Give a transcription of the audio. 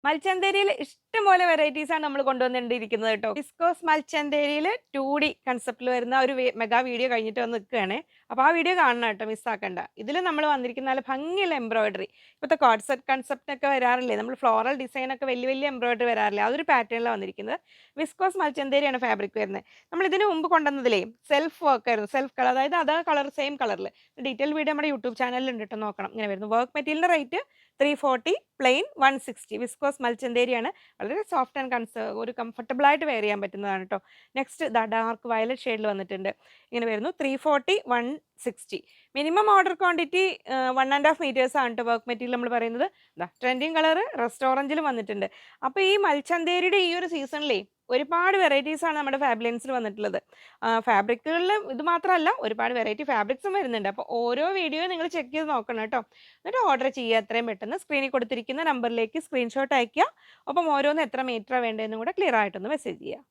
മൽച്ചന്തേരിയിൽ ഇഷ്ടംപോലെ വെറൈറ്റീസാണ് നമ്മൾ കൊണ്ടുവന്നിരിക്കുന്നത് കേട്ടോ. വിസ്കോസ് മൽച്ചന്തേരിയിൽ 2D കൺസെപ്റ്റിൽ വരുന്ന ഒരു മെഗാ വീഡിയോ കഴിഞ്ഞിട്ട് വന്ന് നിൽക്കുകയാണ്. അപ്പോൾ ആ വീഡിയോ കാണണം കേട്ടോ, മിസ്സാക്കണ്ട. ഇതിൽ നമ്മൾ വന്നിരിക്കുന്ന നല്ല ഭംഗിയുള്ള എംബ്രോയിഡറി. ഇപ്പോഴത്തെ കോഡ് സെറ്റ് കൺസെപ്റ്റ് ഒക്കെ വരാറില്ലേ, നമ്മൾ ഫ്ലോറൽ ഡിസൈൻ ഒക്കെ വലിയ വലിയ എംബ്രോയിഡറി വരാറില്ലേ, അതൊരു പാറ്റേണിലാണ് വന്നിരിക്കുന്നത്. വിസ്കോസ് മൽച്ചന്തേരിയാണ് ഫാബ്രിക് വരുന്നത്. നമ്മൾ ഇതിന് മുമ്പ് കൊണ്ടുവന്നതിലേ സെൽഫ് വർക്ക് ആയിരുന്നു, സെൽഫ് കളർ, അതായത് അതേ കളർ സെയിം കളറിൽ. ഡീറ്റെയിൽ വീഡിയോ നമ്മുടെ യൂട്യൂബ് ചാനലിൽ ഉണ്ട് കേട്ടോ, നോക്കണം. ഇങ്ങനെ വരുന്നു. വർക്ക് മെറ്റീരിയലിൻ്റെ റേറ്റ് 340, പ്ലെയിൻ 160. വിസ്കോസ് മൽച്ചന്തേരിയാണ്. വളരെ സോഫ്റ്റ് ആൻഡ് ഒരു കംഫർട്ടബിൾ ആയിട്ട് വെയർ ചെയ്യാൻ പറ്റുന്നതാണ് കേട്ടോ. നെക്സ്റ്റ് ഡാർക്ക് വയലറ്റ് ഷെയ്ഡിൽ വന്നിട്ടുണ്ട്. ഇങ്ങനെ വരുന്നു. 340, 160. മിനിമം ഓർഡർ ക്വാണ്ടിറ്റി 1.5 മീറ്റേഴ്സ് ആണ് കേട്ടോ. വർക്ക് മെറ്റീരിയൽ നമ്മൾ പറയുന്നത് ട്രെൻഡിങ് കളർ റസ്റ്റ് ഓറഞ്ചിലും വന്നിട്ടുണ്ട്. അപ്പോൾ ഈ മൽച്ചന്തേരിയുടെ ഈ ഒരു സീസണിലേ ഒരുപാട് വെറൈറ്റീസ് ആണ് നമ്മുടെ ഫാബ്ലിൻസിൽ വന്നിട്ടുള്ളത്. ഫാബ്രിക്കുകളിൽ ഇത് മാത്രമല്ല, ഒരുപാട് വെറൈറ്റി ഫാബ്രിക്സും വരുന്നുണ്ട്. അപ്പോൾ ഓരോ വീഡിയോയും നിങ്ങൾ ചെക്ക് ചെയ്ത് നോക്കണം കേട്ടോ. എന്നിട്ട് ഓർഡർ ചെയ്യുക എത്രയും പെട്ടെന്ന്. സ്ക്രീനിൽ കൊടുത്തിരിക്കുന്ന നമ്പറിലേക്ക് സ്ക്രീൻഷോട്ട് അയയ്ക്കുക. ഒപ്പം ഓരോന്ന് എത്ര മീറ്ററാണ് വേണ്ടതെന്നും കൂടെ ക്ലിയർ ആയിട്ടൊന്ന് മെസ്സേജ് ചെയ്യുക.